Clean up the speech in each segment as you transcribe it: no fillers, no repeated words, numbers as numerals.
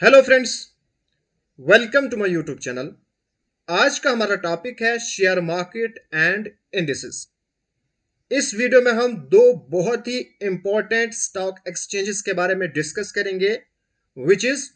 Hello friends, welcome to my YouTube channel. आज का हमारा टॉपिक है शेयर मार्केट एंड इंडिसेस। इस वीडियो में हम दो बहुत ही इंपॉर्टेंट स्टॉक एक्सचेंजेस के बारे में डिस्कस करेंगे, which is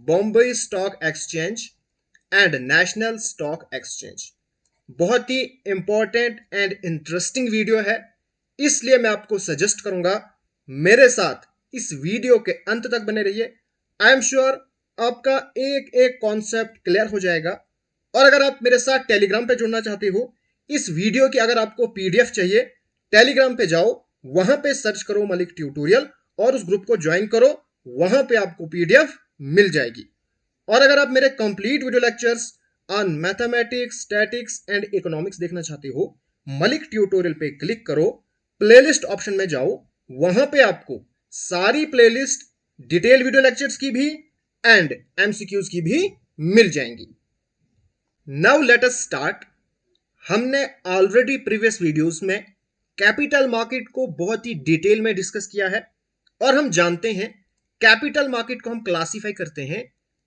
Bombay stock exchange and national stock exchange. बहुत ही इंपॉर्टेंट एंड इंटरेस्टिंग वीडियो है, इसलिए मैं आपको सजेस्ट करूंगा मेरे साथ इस वीडियो के अंत तक बने रहिए। आई एम श्योर आपका एक एक कॉन्सेप्ट क्लियर हो जाएगा। और अगर आप मेरे साथ टेलीग्राम पे जुड़ना चाहते हो, इस वीडियो की अगर आपको पीडीएफ चाहिए, टेलीग्राम पे जाओ, वहां पे सर्च करो मलिक ट्यूटोरियल और उस ग्रुप को ज्वाइन करो। वहां पे आपको पीडीएफ मिल जाएगी। और अगर आप मेरे complete video lectures on mathematics, statics and economics देखना चाहते हो, मलिक ट्यूटोरियल पे क्लिक करो, प्लेलिस्ट ऑप्शन में जाओ, वहां पे आपको सारी प्लेलिस्ट डिटेल वीडियो लेक्चर्स की भी एंड एमसीक्यूज की भी मिल जाएंगी। Now let us start. हमने ऑलरेडी प्रीवियस वीडियोस में कैपिटल मार्केट को बहुत ही डिटेल में डिस्कस किया है और हम जानते हैं कैपिटल मार्केट को हम क्लासिफाई करते हैं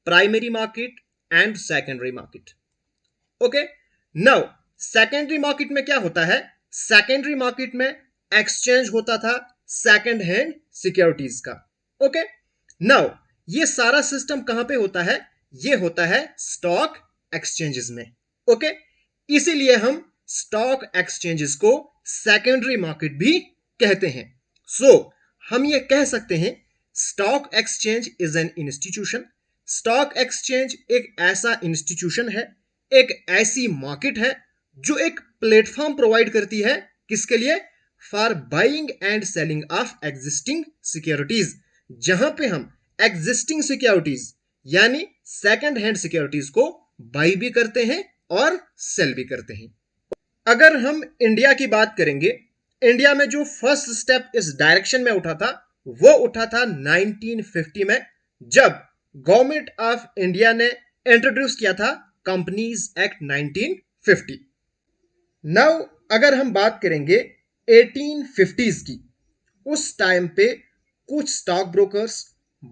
primary market and secondary market. Okay, now secondary market में क्या होता है? सेकेंडरी मार्केट में एक्सचेंज होता था सेकेंड हैंड सिक्योरिटीज का। ओके, नाउ ये सारा सिस्टम कहां पे होता है? ये होता है स्टॉक एक्सचेंजेस में। ओके, इसीलिए हम स्टॉक एक्सचेंजेस को सेकेंडरी मार्केट भी कहते हैं। सो हम ये कह सकते हैं stock exchange is an institution. Stock exchange एक ऐसा इंस्टीट्यूशन है, एक ऐसी मार्केट है जो एक प्लेटफॉर्म प्रोवाइड करती है। किसके लिए? For buying and selling of existing securities, जहां पे हम एग्जिस्टिंग सिक्योरिटीज यानी सेकंड हैंड सिक्योरिटीज को बाई भी करते हैं और सेल भी करते हैं। अगर हम इंडिया की बात करेंगे, इंडिया में जो फर्स्ट स्टेप इस डायरेक्शन में उठा था वो उठा था 1950 में, जब गवर्नमेंट ऑफ इंडिया ने इंट्रोड्यूस किया था कंपनीज एक्ट 1950। नाउ अगर हम बात करेंगे 1850s की, उस टाइम पे कुछ स्टॉक ब्रोकर्स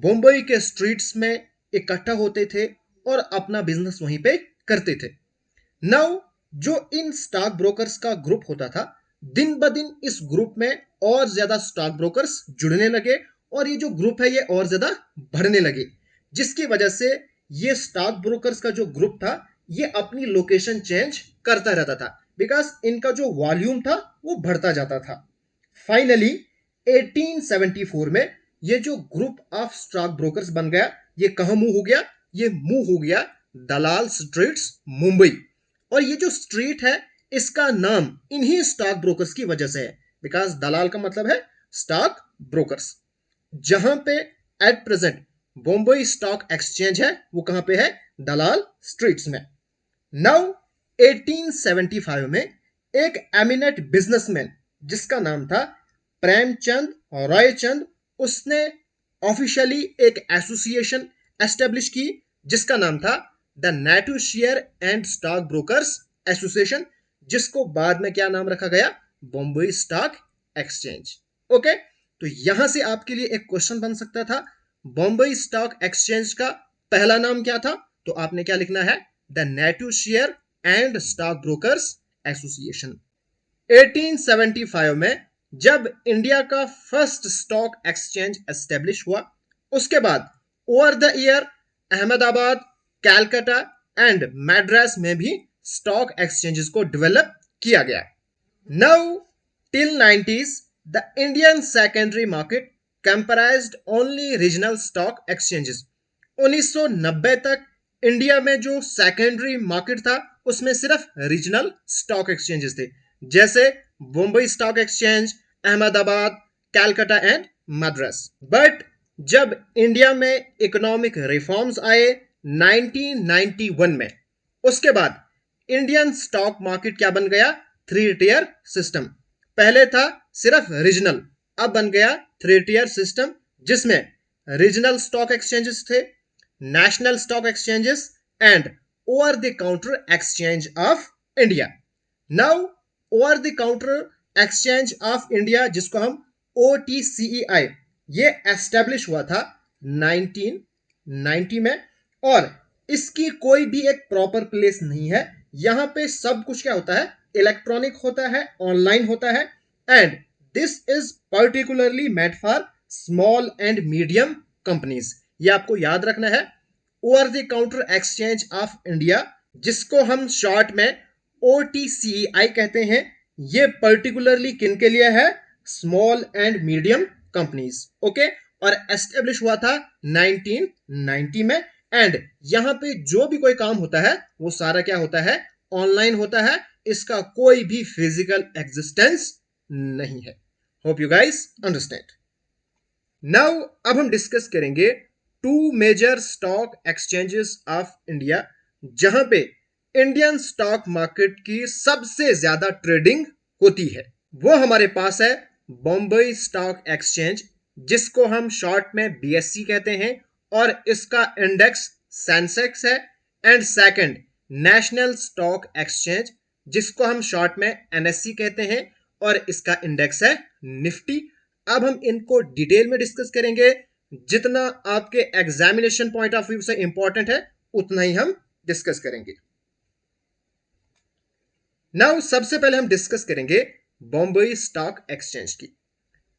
मुंबई के स्ट्रीट्स में इकट्ठा होते थे और अपना बिजनेस वहीं पे करते थे। नाउ जो इन स्टॉक ब्रोकर्स का ग्रुप होता था, दिन ब दिन इस ग्रुप में और ज्यादा स्टॉक ब्रोकर्स जुड़ने लगे और ये जो ग्रुप है ये और ज्यादा बढ़ने लगे, जिसकी वजह से ये स्टॉक ब्रोकर्स का जो ग्रुप था ये अपनी लोकेशन चेंज करता रहता था, बिकॉज इनका जो वॉल्यूम था वो बढ़ता जाता था। फाइनली 1874 में ये जो ग्रुप ऑफ स्टॉक ब्रोकर्स बन गया, ये कहां मूव हो गया? ये मूव हो गया दलाल स्ट्रीट्स मुंबई। और ये जो स्ट्रीट है इसका नाम इन्हीं स्टॉक ब्रोकर्स की वजह से है, बिकॉज दलाल का मतलब है स्टॉक ब्रोकर्स। जहां पे at present Bombay stock exchange है वो कहां पे है? दलाल स्ट्रीट्स में। नाउ 1875 में एक एमिनेंट बिजनेसमैन जिसका नाम था प्रेमचंद रायचंद, उसने ऑफिशियली एक एसोसिएशन एस्टेब्लिश की जिसका नाम था the native share and stock brokers association, जिसको बाद में क्या नाम रखा गया? Bombay stock exchange. ओके, तो यहां से आपके लिए एक क्वेश्चन बन सकता था, बॉम्बे स्टॉक एक्सचेंज का पहला नाम क्या था? तो आपने क्या लिखना है? The native share and stock brokers association. 1875 में जब इंडिया का फर्स्ट स्टॉक एक्सचेंज एस्टेब्लिश हुआ, उसके बाद over the year Ahmedabad, Calcutta and Madras में भी स्टॉक एक्सचेंजेस को डेवलप किया गया। Now till 90s the Indian secondary market comprised only regional stock exchanges. 1990 तक इंडिया में जो सेकेंडरी मार्केट था उसमें सिर्फ रीजनल स्टॉक एक्सचेंजेस थे, जैसे Bombay stock exchange, Ahmedabad, Calcutta and Madras. But जब इंडिया में इकोनॉमिक रिफॉर्म्स आए 1991 में, उसके बाद इंडियन स्टॉक मार्केट क्या बन गया? Three tier system. पहले था सिर्फ रीजनल, अब बन गया थ्री टियर सिस्टम, जिसमें रीजनल स्टॉक एक्सचेंजेस थे, national stock exchanges and over the counter exchange of India. Now over the counter exchange of India, जिसको हम OTCEI, ये एस्टेब्लिश हुआ था 19 1990 में। और इसकी कोई भी एक प्रॉपर प्लेस नहीं है। यहां पे सब कुछ क्या होता है, इलेक्ट्रॉनिक होता है, ऑनलाइन होता है। And this is particularly made for small and medium companies. ये आपको याद रखना है। Over the counter exchange of India, जिसको हम शॉर्ट में OTCI कहते हैं, ये पर्टिकुलरली किन के लिए है, small and medium companies. Okay, और एस्टेब्लिश हुआ था 1990 में। एंड यहां पे जो भी कोई काम होता है वो सारा क्या होता है, ऑनलाइन होता है। इसका कोई भी फिजिकल एग्जिस्टेंस नहीं है। Hope you guys understand. Now अब हम डिस्कस करेंगे two major stock exchanges of India, जहां पे इंडियन स्टॉक मार्केट की सबसे ज्यादा ट्रेडिंग होती है। वो हमारे पास है बॉम्बे स्टॉक एक्सचेंज, जिसको हम शॉर्ट में BSE कहते हैं, और इसका इंडेक्स सेंसेक्स है। And second national stock exchange, जिसको हम शॉर्ट में NSE कहते हैं, और इसका इंडेक्स है निफ्टी। अब हम इनको डिटेल में डिस्कस करेंगे। जितना आपके एग्जामिनेशन पॉइंट ऑफ व्यू से इंपॉर्टेंट है उतना ही हम डिस्कस करेंगे। नाउ सबसे पहले हम डिस्कस करेंगे बॉम्बे स्टॉक एक्सचेंज की।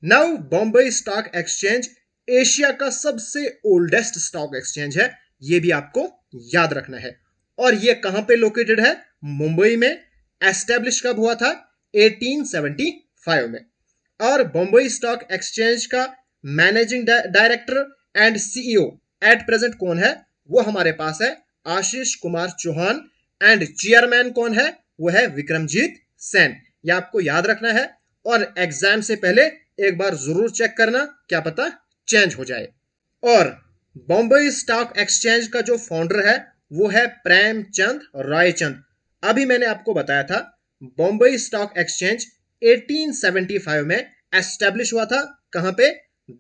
Now Bombay stock exchange Asia का सबसे ओल्डेस्ट स्टॉक एक्सचेंज है, यह भी आपको याद रखना है। और यह कहां पे लोकेटेड है, मुंबई में। एस्टेब्लिश कब हुआ था, 1875 में। और बॉम्बे स्टॉक एक्सचेंज का managing director and CEO at present कौन है, वो हमारे पास है आशीष कुमार चौहान। एंड चेयरमैन कौन है, वो है विक्रमजीत सेन। ये आपको याद रखना है। और एग्जाम से पहले एक बार जरूर चेक करना, क्या पता चेंज हो जाए। और बॉम्बे स्टॉक एक्सचेंज का जो फाउंडर है वो है प्रेमचंद रायचंद। अभी मैंने आपको बताया था बॉम्बे स्टॉक एक्सचेंज 1875 में एस्टेब्लिश हुआ था। कहां पे,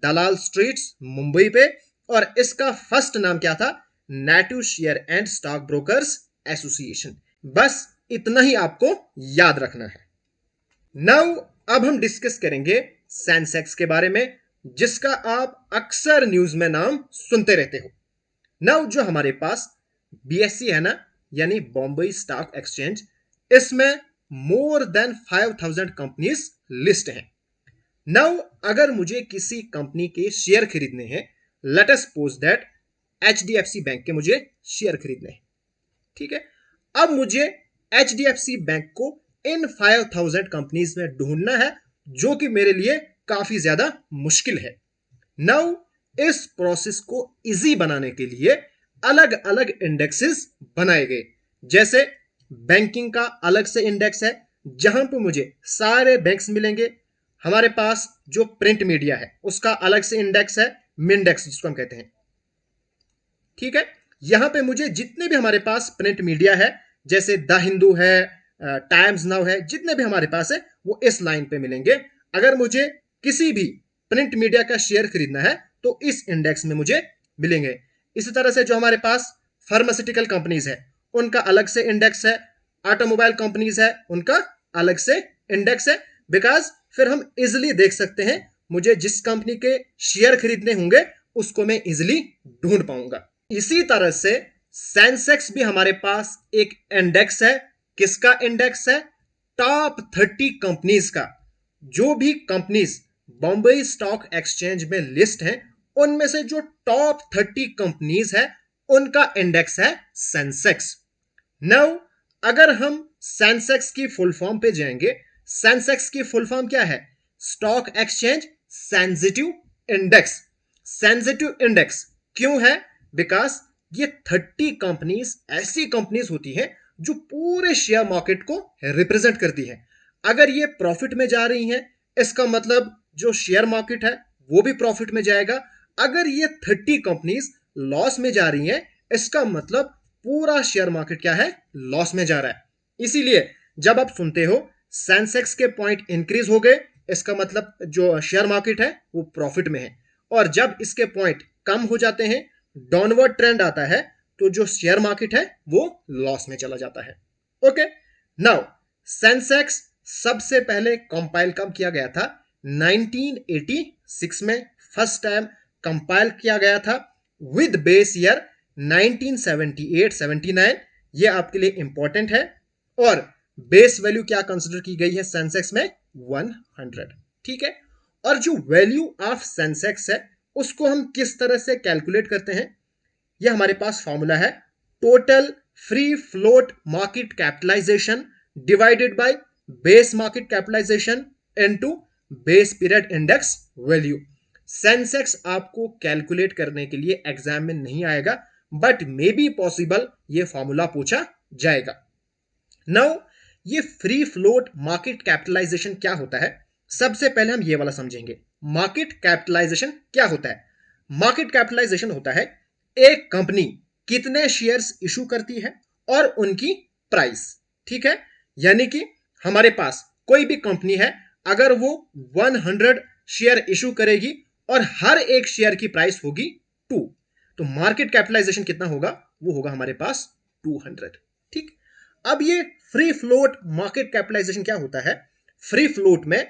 दलाल स्ट्रीट्स मुंबई पे। और इसका फर्स्ट नाम क्या था, native share and stock brokers association. बस इतना ही आपको याद रखना है। नाउ अब हम डिस्कस करेंगे सेंसेक्स के बारे में, जिसका आप अक्सर न्यूज में नाम सुनते रहते हो। नाउ जो हमारे पास BSE है ना, यानी बॉम्बे स्टॉक एक्सचेंज, इसमें मोर देन 5000 कंपनीज लिस्ट हैं। नाउ अगर मुझे किसी कंपनी के शेयर खरीदने हैं, let us suppose that HDFC bank के मुझे शेयर खरीदने हैं, ठीक है। अब मुझे HDFC बैंक को इन 5000 कंपनीज में ढूंढना है, जो कि मेरे लिए काफी ज्यादा मुश्किल है। नाउ इस प्रोसेस को इजी बनाने के लिए अलग अलग इंडेक्सेस बनाए गए। जैसे बैंकिंग का अलग से इंडेक्स है, जहां पर मुझे सारे बैंक्स मिलेंगे। हमारे पास जो प्रिंट मीडिया है उसका अलग से इंडेक्स है, मिंडेक्स जिसको हम कहते हैं, ठीक है। यहां पे मुझे जितने भी हमारे पास प्रिंट मीडिया है, जैसे द हिंदू है, टाइम्स नाउ है, जितने भी हमारे पास है वो इस लाइन पे मिलेंगे। अगर मुझे किसी भी प्रिंट मीडिया का शेयर खरीदना है तो इस इंडेक्स में मुझे मिलेंगे। इसी तरह से जो हमारे पास फार्मास्यूटिकल कंपनीज है उनका अलग से इंडेक्स है, ऑटोमोबाइल कंपनीज है उनका अलग से इंडेक्स है। बिकॉज फिर हम इजिली देख सकते हैं, मुझे जिस कंपनी के शेयर खरीदने होंगे उसको मैं इजिली ढूंढ पाऊंगा। इसी तरह से सेंसेक्स भी हमारे पास एक इंडेक्स है। किसका इंडेक्स है, टॉप 30 कंपनीज का। जो भी कंपनीज बॉम्बे स्टॉक एक्सचेंज में लिस्ट हैं, उनमें से जो टॉप 30 कंपनीज है उनका इंडेक्स है सेंसेक्स। नाउ अगर हम सेंसेक्स की फुल फॉर्म पे जाएंगे, सेंसेक्स की फुल फॉर्म क्या है, stock exchange sensitive index. Sensitive index क्यों है, बिकॉज ये 30 कंपनीज ऐसी कंपनीज होती हैं जो पूरे शेयर मार्केट को रिप्रेजेंट करती है। अगर ये प्रॉफिट में जा रही हैं, इसका मतलब जो शेयर मार्केट है वो भी प्रॉफिट में जाएगा। अगर ये 30 कंपनीज लॉस में जा रही हैं, इसका मतलब पूरा शेयर मार्केट क्या है, लॉस में जा रहा है। इसीलिए जब आप सुनते हो सेंसेक्स के पॉइंट इंक्रीज हो गए, इसका मतलब जो शेयर मार्केट है वो प्रॉफिट में है। और जब इसके पॉइंट कम हो जाते हैं, डाउनवर्ड ट्रेंड आता है, तो जो शेयर मार्केट है वो लॉस में चला जाता है। ओके, नाउ सेंसेक्स सबसे पहले कंपाइल कब किया गया था, 1986 में फर्स्ट टाइम कंपाइल किया गया था। विद बेस ईयर 1978-79, ये आपके लिए इंपॉर्टेंट है। और बेस वैल्यू क्या कंसिडर की गई है सेंसेक्स में? 100, ठीक है। और जो वैल्यू ऑफ सेंसेक्स है उसको हम किस तरह से कैलकुलेट करते हैं? ये हमारे पास फॉर्मूला है, total free float market capitalisation divided by base market capitalisation into base period index value. Sensex आपको कैलकुलेट करने के लिए एग्जाम में नहीं आएगा, बट मे बी पॉसिबल ये फॉर्मूला पूछा जाएगा। नाउ ये फ्री फ्लोट मार्केट कैपिटलाइजेशन क्या होता है? सबसे पहले हम ये वाला समझेंगे। मार्केट कैपिटलाइजेशन क्या होता है? मार्केट कैपिटलाइजेशन होता है एक कंपनी कितने शेयर्स इशू करती है और उनकी प्राइस, ठीक है। यानी कि हमारे पास कोई भी कंपनी है, अगर वो 100 शेयर इशू करेगी और हर एक शेयर की प्राइस होगी 2, तो मार्केट कैपिटलाइजेशन कितना होगा? वो होगा हमारे पास 200, ठीक। अब ये फ्री फ्लोट मार्केट कैपिटलाइजेशन क्या होता है? फ्री फ्लोट में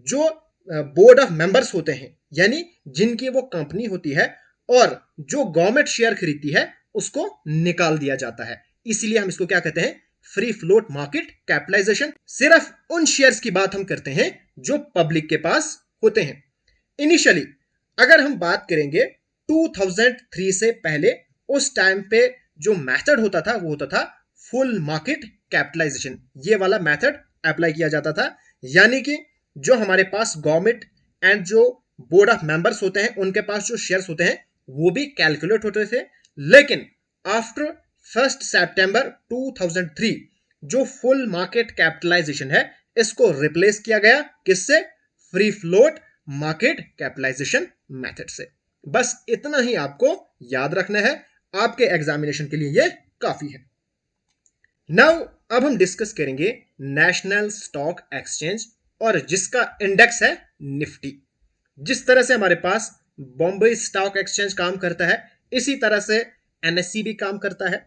जो बोर्ड ऑफ मेंबर्स होते हैं, यानी जिनकी वो कंपनी होती है और जो गवर्नमेंट शेयर खरीदती है, उसको निकाल दिया जाता है। इसलिए हम इसको क्या कहते हैं? Free float market capitalisation. सिर्फ उन शेयर्स की बात हम करते हैं जो पब्लिक के पास होते हैं। इनिशियली अगर हम बात करेंगे 2003 से पहले, उस टाइम पे जो मेथड होता था वो होता था फुल मार्केट कैपिटलाइजेशन। ये वाला मेथड अप्लाई किया जाता था, यानी कि जो हमारे पास गवर्नमेंट एंड जो बोर्ड ऑफ मेंबर्स होते हैं उनके पास जो शेयर्स होते हैं वो भी कैलकुलेट होते थे। लेकिन आफ्टर 1 सितंबर 2003 जो फुल मार्केट कैपिटलाइजेशन है इसको रिप्लेस किया गया किससे? Free float market capitalisation method से। बस इतना ही आपको याद रखना है, आपके एग्जामिनेशन के लिए ये काफी है। नाउ अब हम डिस्कस करेंगे नेशनल स्टॉक एक्सचेंज, और जिसका इंडेक्स है निफ्टी। जिस तरह से हमारे पास बॉम्बे स्टॉक एक्सचेंज काम करता है, इसी तरह से एनएससी भी काम करता है।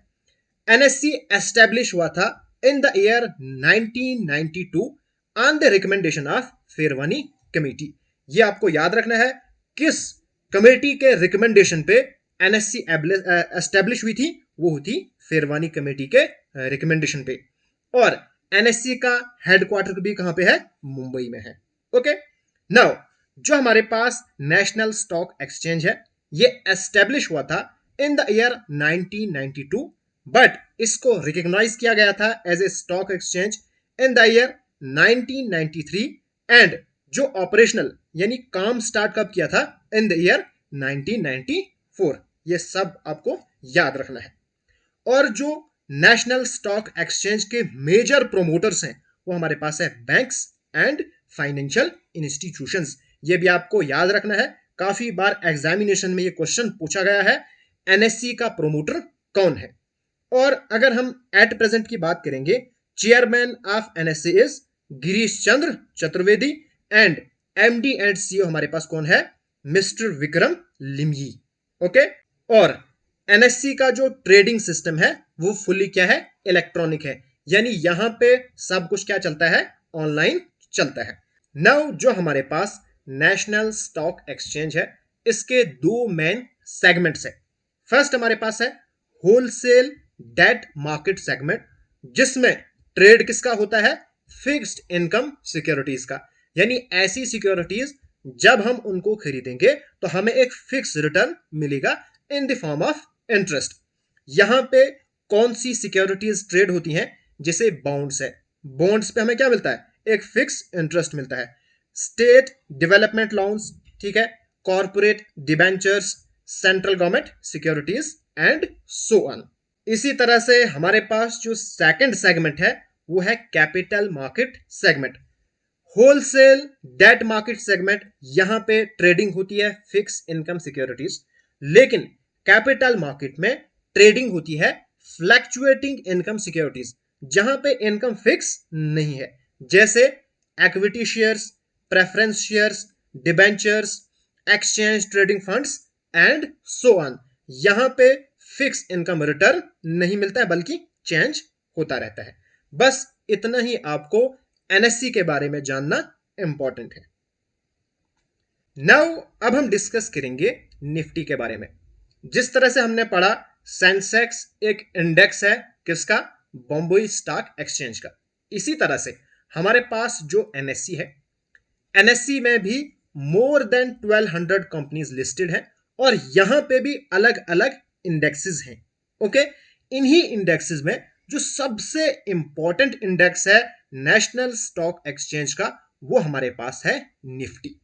एनएससी एस्टेब्लिश हुआ था in the year 1992 on the recommendation of Pherwani committee. ये आपको याद रखना है, किस कमेटी के रिकमेंडेशन पे एनएससी एस्टेब्लिश हुई थी? वो हुई थी फेरवानी कमेटी के रिकमेंडेशन पे। और एनएससी का हेडक्वार्टर भी कहां पे है? मुंबई में है। ओके, नाउ जो हमारे पास नेशनल स्टॉक एक्सचेंज है ये एस्टेब्लिश हुआ था इन द ईयर 1992, बट इसको रिकॉग्नाइज किया गया था as a stock exchange in the year 1993, and जो ऑपरेशनल यानी काम स्टार्ट कब किया था? In the year 1994। ये सब आपको याद रखना है। और जो नेशनल स्टॉक एक्सचेंज के मेजर प्रोमोटर्स हैं वो हमारे पास है बैंक्स एंड फाइनेंशियल इंस्टीट्यूशंस। ये भी आपको याद रखना है, काफी बार एग्जामिनेशन में ये क्वेश्चन पूछा गया है, एनएससी का प्रोमोटर कौन है? और अगर हम एट प्रेजेंट की बात करेंगे, chairman of NSC is Girish Chandra Chaturvedi, and MD and CEO हमारे पास कौन है? मिस्टर विक्रम लिमयी। ओके, और एनएससी का जो ट्रेडिंग सिस्टम है वो फुली क्या है? इलेक्ट्रॉनिक है, यानी यहां पे सब कुछ क्या चलता है? ऑनलाइन चलता है। नाउ जो हमारे पास नेशनल स्टॉक एक्सचेंज है इसके दो मेन सेगमेंट्स है। फर्स्ट हमारे पास है होलसेल डेट मार्केट सेगमेंट, जिसमें ट्रेड किसका होता है? फिक्स्ड इनकम सिक्योरिटीज का, यानी ऐसी सिक्योरिटीज जब हम उनको खरीदेंगे तो हमें एक फिक्स रिटर्न मिलेगा in the form of interest. यहां पे कौन सी सिक्योरिटीज ट्रेड होती हैं? जैसे बॉन्ड्स है, बॉन्ड्स पे हमें क्या मिलता है? एक फिक्स इंटरेस्ट मिलता है। स्टेट डेवलपमेंट लोन्स, ठीक है, corporate debentures, central government securities and so on. इसी तरह से हमारे पास जो सेकंड सेगमेंट है वो है capital market segment. Wholesale debt market segment, यहां पे ट्रेडिंग होती है फिक्स इनकम सिक्योरिटीज, लेकिन कैपिटल मार्केट में ट्रेडिंग होती है फ्लक्चुएटिंग इनकम सिक्योरिटीज, जहां पे इनकम फिक्स नहीं है, जैसे equity shares, preference shares, debentures, exchange trading funds and so on. यहां पे फिक्स इनकम रिटर्न नहीं मिलता है बल्कि चेंज होता रहता है। बस इतना ही आपको एनएससी के बारे में जानना इंपॉर्टेंट है। नाउ अब हम डिस्कस करेंगे निफ्टी के बारे में। जिस तरह से हमने पढ़ा सेंसेक्स एक इंडेक्स है किसका, बॉम्बे स्टॉक एक्सचेंज का, इसी तरह से हमारे पास जो एनएससी है, एनएससी में भी मोर देन 1200 कंपनीज लिस्टेड हैं और यहां पे भी अलग अलग इंडेक्सेस हैं। ओके, इन्हीं इंडेक्सेस में जो सबसे इंपॉर्टेंट इंडेक्स है नेशनल स्टॉक एक्सचेंज का, वो हमारे पास है निफ्टी।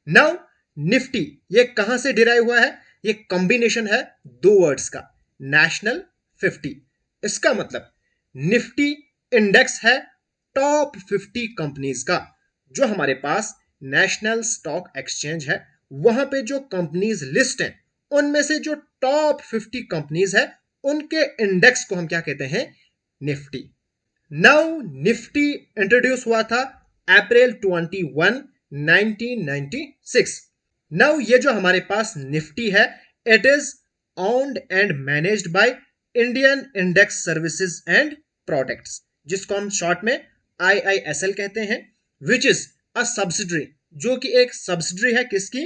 नाउ निफ्टी ये कहां से डिराइव हुआ है, ये कॉम्बिनेशन है दो वर्ड्स का, नेशनल 50। इसका मतलब निफ्टी इंडेक्स है टॉप 50 कंपनीज का। जो हमारे पास नेशनल स्टॉक एक्सचेंज है वहां पे जो कंपनीज लिस्ट हैं उनमें से जो टॉप 50 कंपनीज है उनके इंडेक्स को हम क्या कहते हैं, निफ्टी। नाउ निफ्टी इंट्रोड्यूस हुआ था अप्रैल 21 1996। नाउ ये जो हमारे पास निफ्टी है, it is owned and managed by Indian index services and products, जिसको हम शॉर्ट में IISL कहते हैं, विच इज अ सब्सिडरी, जो कि एक सब्सिडरी है किसकी,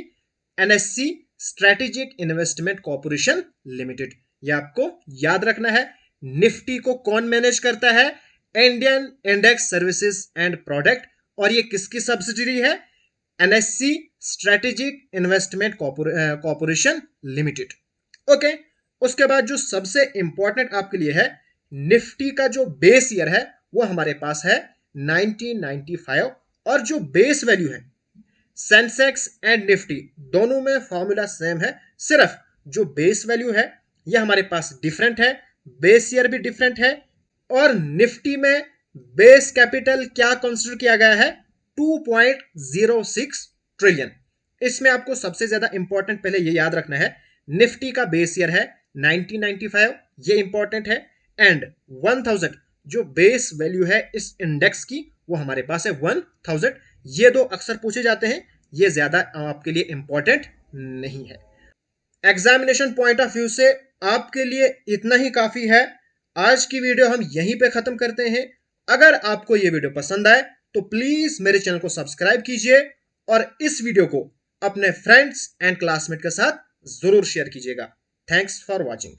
NSC strategic investment corporation limited. ये आपको याद रखना है। निफ्टी को कौन मैनेज करता है, Indian index services and product, और ये किसकी सब्सिडरी है, NSC strategic investment corporation limited. Okay, उसके बाद जो सबसे इंपॉर्टेंट आपके लिए है, निफ्टी का जो बेस ईयर है वो हमारे पास है 1995, और जो बेस वैल्यू है सेंसेक्स एंड निफ्टी दोनों में फॉर्मूला सेम है, सिर्फ जो बेस वैल्यू है ये हमारे पास डिफरेंट है, बेस ईयर भी डिफरेंट है, और निफ्टी में बेस कैपिटल क्या कंसीडर किया गया है, 2.06 ट्रिलियन। इसमें आपको सबसे ज्यादा इंपॉर्टेंट पहले ये याद रखना है, निफ्टी का बेस ईयर है 1995, ये इंपॉर्टेंट है, एंड 1000 जो बेस वैल्यू है इस इंडेक्स की वो हमारे पास है 1000। ये दो अक्सर पूछे जाते हैं, ये ज्यादा आपके लिए इंपॉर्टेंट नहीं है। एग्जामिनेशन पॉइंट ऑफ व्यू से आपके लिए इतना ही काफी है। आज की वीडियो हम यहीं पे खत्म करते हैं। अगर आपको ये वीडियो पसंद आए तो प्लीज मेरे चैनल को सब्सक्राइब कीजिए और इस वीडियो को अपने फ्रेंड्स एंड क्लासमेट के साथ जरूर शेयर कीजिएगा। Thanks for watching.